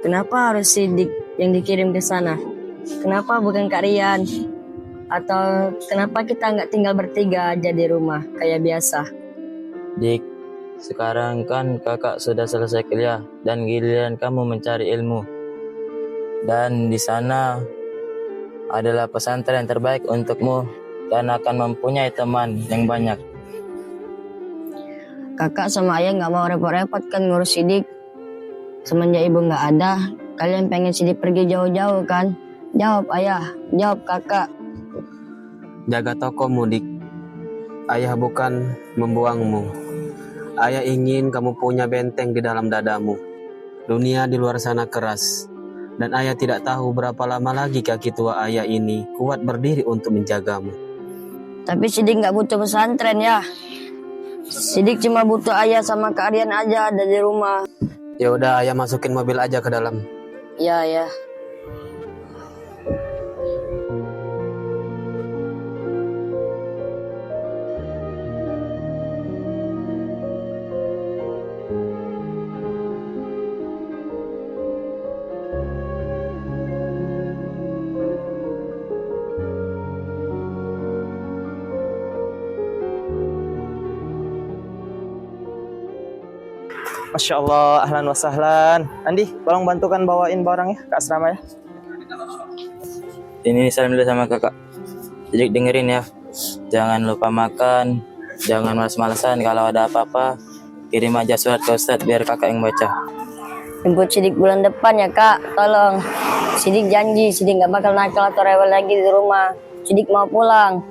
Kenapa harus Sidik yang dikirim ke sana? Kenapa bukan Kak Rian? Atau kenapa kita nggak tinggal bertiga aja di rumah kayak biasa? Dik, sekarang kan kakak sudah selesai kuliah dan giliran kamu mencari ilmu. Dan di sana adalah pesantren terbaik untukmu dan akan mempunyai teman yang banyak. Kakak sama ayah nggak mau repot-repot kan ngurus Sidik. Semenjak ibu nggak ada, kalian pengen Sidik pergi jauh-jauh kan? Jawab ayah, jawab kakak. Jaga tokomu, Dik. Ayah bukan membuangmu. Ayah ingin kamu punya benteng di dalam dadamu. Dunia di luar sana keras. Dan ayah tidak tahu berapa lama lagi kaki tua ayah ini kuat berdiri untuk menjagamu. Tapi Sidik nggak butuh pesantren ya. Sidik cuma butuh ayah sama Kak Rian aja ada di rumah. Ya udah, ayah masukin mobil aja ke dalam. Ya, ya. Masya Allah, ahlan wa sahlan. Andi, tolong bantukan bawain barangnya ke asrama ya. Ini salam dulu sama kakak. Jadi dengerin ya, jangan lupa makan, jangan malas-malasan. Kalau ada apa-apa, kirim aja surat ke Ustadz biar kakak yang baca. Jemput Sidik bulan depan ya kak, tolong. Sidik janji, Sidik nggak bakal nakal atau rewel lagi di rumah. Sidik mau pulang.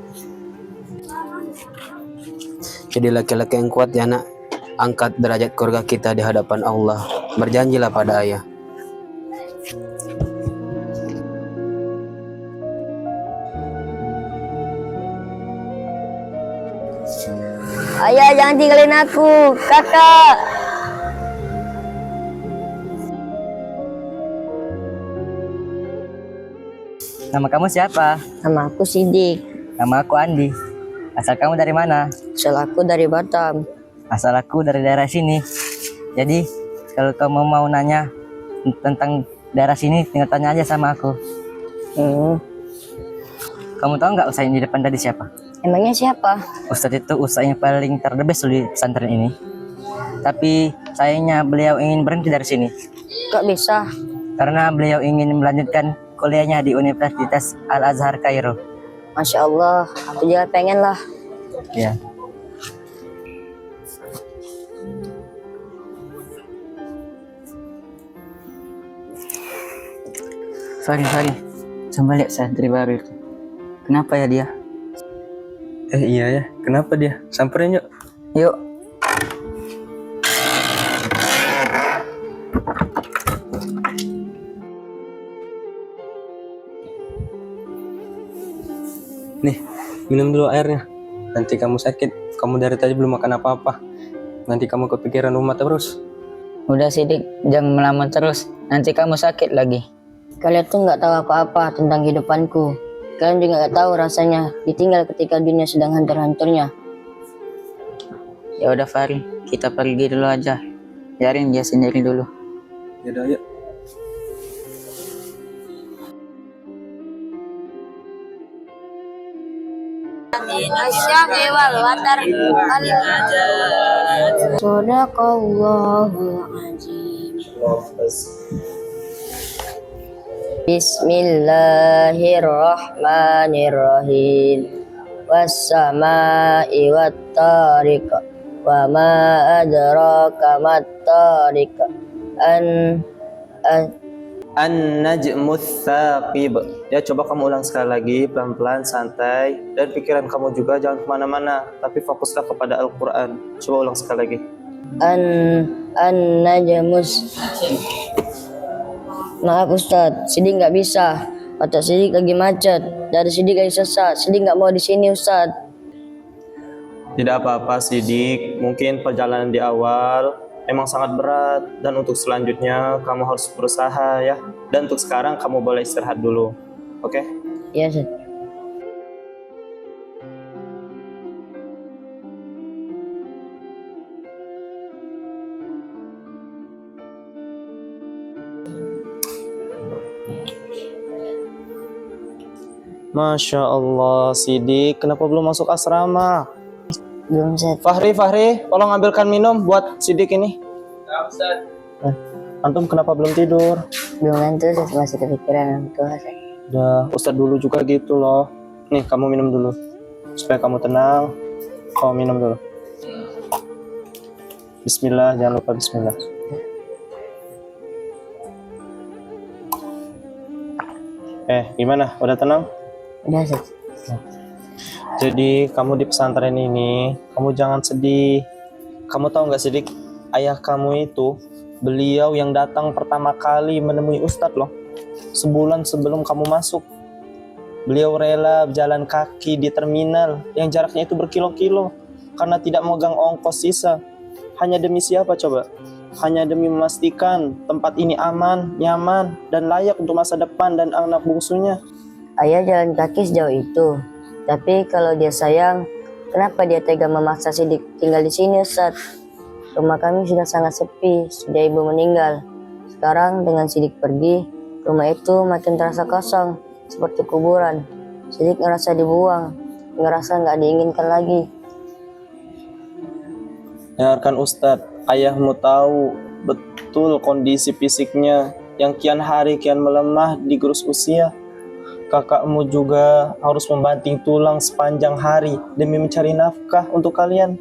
Jadi laki-laki yang kuat ya nak. Angkat derajat keluarga kita di hadapan Allah. Berjanjilah pada ayah. Ayah jangan tinggalin aku, kakak. Nama kamu siapa? Nama aku Sidik. Nama aku Andi. Asal kamu dari mana? Asal aku dari Batam. Asal aku dari daerah sini. Jadi kalau kamu mau nanya tentang daerah sini, tinggal tanya aja sama aku. Kamu tahu nggak ustaz yang di depan tadi siapa? Emangnya siapa? Ustadz itu ustadz yang paling terdebes di pesantren ini. Tapi sayangnya beliau ingin berhenti dari sini. Kok bisa? Karena beliau ingin melanjutkan kuliahnya di Universitas Al-Azhar Kairo. Masya Allah, aku juga pengen lah. Ya. Sorry. Coba lihat santri baru itu. Kenapa ya dia? Iya ya, kenapa dia? Samperin yuk. Yuk. Nih, minum dulu airnya. Nanti kamu sakit. Kamu dari tadi belum makan apa-apa. Nanti kamu kepikiran rumah terus. Udah Sidik, jangan melamun terus. Nanti kamu sakit lagi. Kalian tuh nggak tahu apa-apa tentang kehidupanku. Kalian juga nggak tahu rasanya ditinggal ketika dunia sedang hancur-hancurnya. Ya udah Fari, kita pergi dulu aja. Biarin dia sendiri dulu. Yaudah, yuk. Sadaqallahul azim. Bismillahirrahmanirrahim. Wassama'i wattariq. Wa ma adraka mattariq. An-najmus tsaqib. Ya, coba kamu ulang sekali lagi, pelan-pelan, santai. Dan pikiran kamu juga jangan kemana-mana, tapi fokuslah kepada Al-Quran. Coba ulang sekali lagi. An-najmus. Maaf Ustadz, Sidik nggak bisa. Otak Sidik lagi macet. Dari Sidik lagi sesat. Sidik nggak mau di sini Ustadz. Tidak apa-apa Sidik, mungkin perjalanan di awal emang sangat berat, dan untuk selanjutnya kamu harus berusaha ya. Dan untuk sekarang kamu boleh istirahat dulu. Oke? Iya Ustadz. Masya Allah, Sidik, kenapa belum masuk asrama? Belum, Ustaz. Fahri, tolong ambilkan minum buat Sidik ini. Antum kenapa belum tidur? Belum ngantuk, Ustaz. Masih kepikiran orang tua, Ustaz. Udah, Ustadz dulu juga gitu loh. Nih, kamu minum dulu. Supaya kamu tenang, kamu minum dulu. Bismillah, jangan lupa bismillah. Gimana? Udah tenang? Udah, Ustaz. Jadi, kamu di pesantren ini, kamu jangan sedih. Kamu tahu nggak Sidik? Ayah kamu itu, beliau yang datang pertama kali menemui Ustadz loh. Sebulan sebelum kamu masuk. Beliau rela berjalan kaki di terminal yang jaraknya itu berkilo-kilo karena tidak memegang ongkos sisa. Hanya demi siapa coba? Hanya demi memastikan tempat ini aman, nyaman, dan layak untuk masa depan dan anak bungsunya. Ayah jalan kaki sejauh itu. Tapi kalau dia sayang, kenapa dia tega memaksa Sidik tinggal di sini, Ustaz? Rumah kami sudah sangat sepi sejak ibu meninggal. Sekarang dengan Sidik pergi, rumah itu makin terasa kosong, seperti kuburan. Sidik ngerasa dibuang, ngerasa nggak diinginkan lagi. Dengarkan Ustadz, ayahmu tahu betul kondisi fisiknya yang kian hari kian melemah di gerus usia. Kakakmu juga harus membanting tulang sepanjang hari demi mencari nafkah untuk kalian.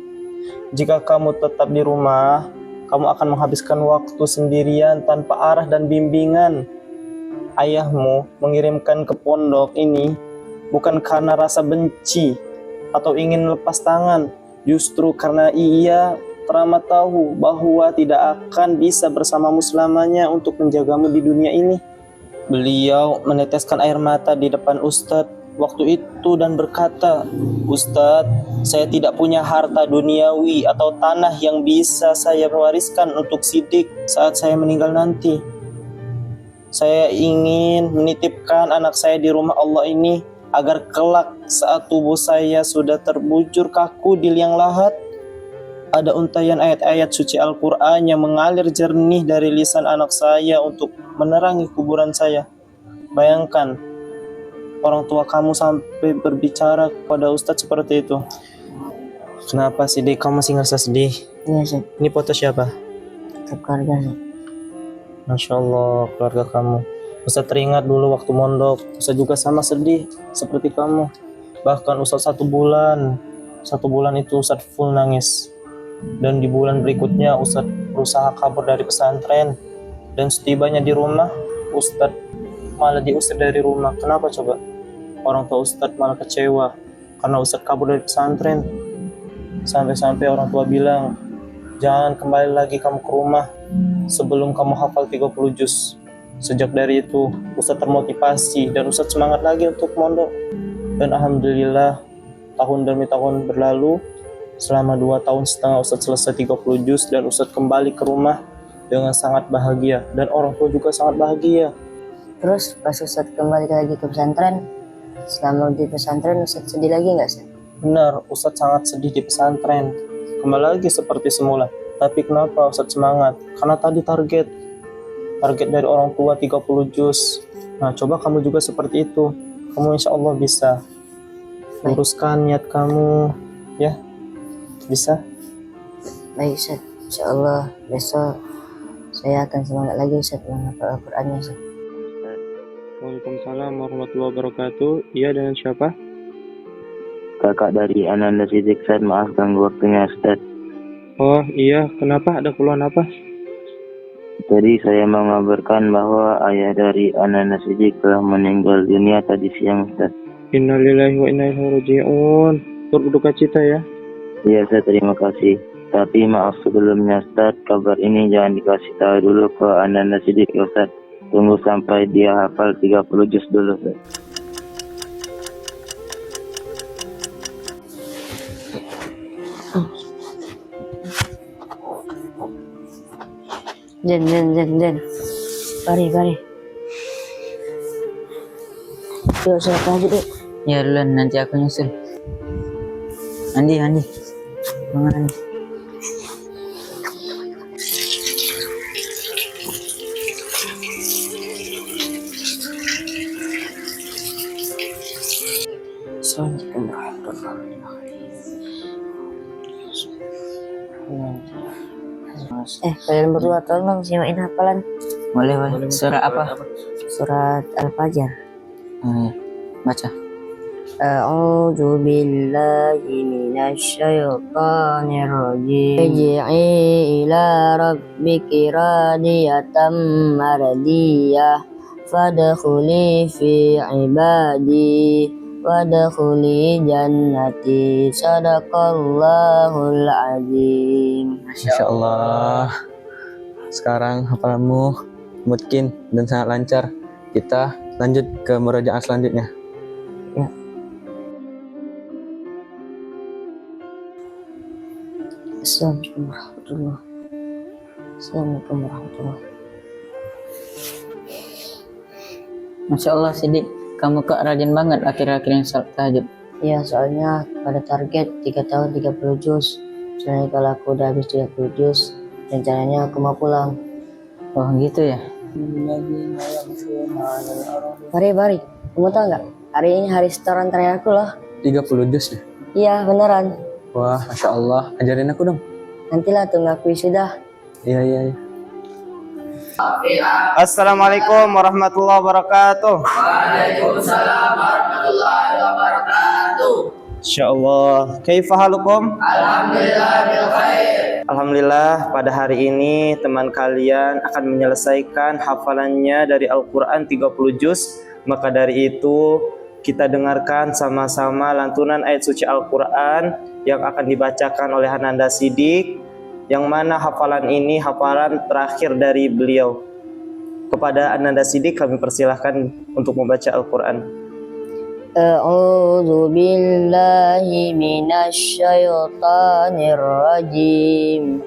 Jika kamu tetap di rumah, kamu akan menghabiskan waktu sendirian tanpa arah dan bimbingan. Ayahmu mengirimkan ke pondok ini bukan karena rasa benci atau ingin lepas tangan, justru karena ia teramat tahu bahwa tidak akan bisa bersamamu selamanya untuk menjagamu di dunia ini. Beliau meneteskan air mata di depan Ustadz waktu itu dan berkata, "Ustadz, saya tidak punya harta duniawi atau tanah yang bisa saya wariskan untuk Sidik saat saya meninggal nanti. Saya ingin menitipkan anak saya di rumah Allah ini agar kelak saat tubuh saya sudah terbujur kaku di liang lahat, ada untayan ayat-ayat suci Al-Quran yang mengalir jernih dari lisan anak saya untuk menerangi kuburan saya." Bayangkan, orang tua kamu sampai berbicara kepada Ustadz seperti itu. Kenapa Sidik, kamu masih ngerasa sedih? Iya, Ustaz. Ini foto siapa? Tetap keluarga, Ustaz. Masya Allah, keluarga kamu. Ustadz teringat dulu waktu mondok, Ustadz juga sama sedih seperti kamu. Bahkan Ustadz satu bulan itu Ustadz full nangis. Dan di bulan berikutnya Ustadz berusaha kabur dari pesantren. Dan setibanya di rumah, Ustadz malah diusir dari rumah. Kenapa coba? Orang tua Ustadz malah kecewa karena Ustadz kabur dari pesantren. Sampai-sampai orang tua bilang, "Jangan kembali lagi kamu ke rumah sebelum kamu hafal 30 juz." Sejak dari itu, Ustadz termotivasi dan Ustadz semangat lagi untuk mondok. Dan alhamdulillah, tahun demi tahun berlalu, selama 2,5 tahun Ustadz selesai 30 juz dan Ustadz kembali ke rumah dengan sangat bahagia. Dan orang tua juga sangat bahagia. Terus pas Ustaz kembali lagi ke pesantren, selama di pesantren Ustaz sedih lagi nggak, Ustaz? Benar, Ustadz sangat sedih di pesantren. Kembali lagi seperti semula. Tapi kenapa Ustadz semangat? Karena tadi target dari orang tua 30 juz. Nah, coba kamu juga seperti itu. Kamu insya Allah bisa. Luruskan niat kamu, ya. Bisa? Baik, Ustaz. Insya Allah besok saya akan semangat lagi, Ustaz, menghafal Al-Qurannya, Ustaz. Waalaikumsalam warahmatullahi wabarakatuh. Iya, dengan siapa? Kakak dari Ananda Sidik, Ustaz. Maaf ganggu waktunya, Ustaz. Oh iya, kenapa? Ada keluhan apa? Jadi saya mau mengabarkan bahwa ayah dari Ananda Sidik telah meninggal dunia tadi siang, Ustaz. Innalillahi wa inna ilaihi raji'un. Turut berduka cita ya. Iya, Ustaz, terima kasih. Tapi maaf sebelumnya, Ustaz, kabar ini jangan dikasih tahu dulu ke Ananda Sidik, ya, Ustaz. Tunggu sampai dia hafal 30 juz dulu, Ustaz. Jen. Pari. Yuk, sholat aja deh. Ya duluan, nanti aku nyusul. Andi. Bangun, Andi. Kalian berdua tolong simain hafalan Boleh, boleh. Surah apa? surat Al-Fajr. Baca. A'udzu billahi minasy syaithanir rajim. Ij'i ila rabbiki radiyatan mardiyah fadkhuli fi ibadi wadkhuli jannati sadaqallahul azim. Masya Allah. Sekarang hafalanmu mungkin dan sangat lancar. Kita lanjut ke murojaah selanjutnya. Assalamualaikum warahmatullahi Assalamualaikum warahmatullahi. Masya Allah Sidik, kamu kok rajin banget akhir-akhir yang salat tahajud. Ya, soalnya pada target 3 tahun 30 juz. Soalnya kalau aku udah habis 30 juz, rencananya aku mau pulang. Oh gitu ya. Bari, kamu tahu nggak? Hari ini hari setoran terakhir aku loh. 30 juz ya? Iya, beneran. Wah, Masya Allah. Ajarin aku dong. Nantilah tunggu aku wisuda. Iya. Assalamualaikum warahmatullahi wabarakatuh. Insyaallah. Kaifa halukum? Alhamdulillah, pada hari ini teman kalian akan menyelesaikan hafalannya dari Al-Quran 30 juz. Maka dari itu kita dengarkan sama-sama lantunan ayat suci Al-Quran yang akan dibacakan oleh Ananda Sidik, yang mana hafalan ini hafalan terakhir dari beliau. Kepada Ananda Sidik kami persilahkan untuk membaca Al-Quran. A'udzu billahi minasy syaithanir rajim.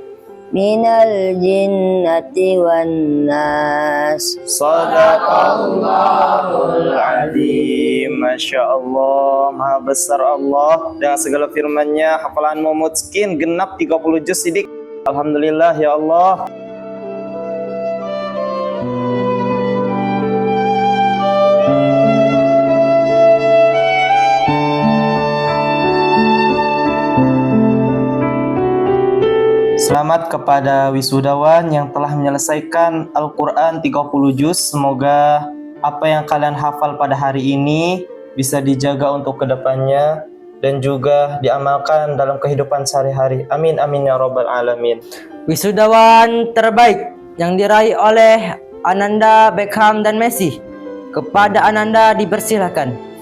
Minal jinnati wan nas. Sadaqallahul azim. Masya Allah, maha besar Allah dengan segala firman-Nya. Hafalanmu mutskin genap 30 juz Sidik. Alhamdulillah ya Allah. Selamat kepada wisudawan yang telah menyelesaikan Al-Quran 30 juz. Semoga apa yang kalian hafal pada hari ini bisa dijaga untuk kedepannya dan juga diamalkan dalam kehidupan sehari-hari. Amin, amin ya rabbal alamin. Wisudawan terbaik yang diraih oleh Ananda, Beckham, dan Messi. Kepada Ananda dipersilahkan.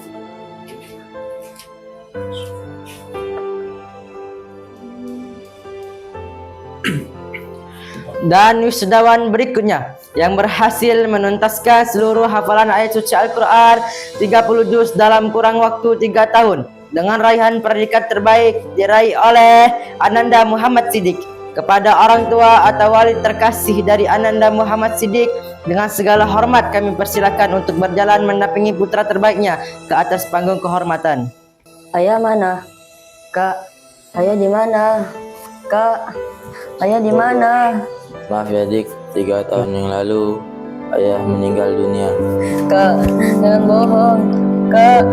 Dan wisudawan berikutnya yang berhasil menuntaskan seluruh hafalan ayat suci Al-Quran 30 juz dalam kurang waktu 3 tahun dengan raihan predikat terbaik diraih oleh Ananda Muhammad Sidik. Kepada orang tua atau wali terkasih dari Ananda Muhammad Sidik, dengan segala hormat kami persilakan untuk berjalan mendampingi putra terbaiknya ke atas panggung kehormatan. Ayah mana? Kak, ayah di mana? Kak, ayah di mana? Maaf ya Dik, 3 tahun yang lalu ayah meninggal dunia. Kak, jangan bohong. Kak.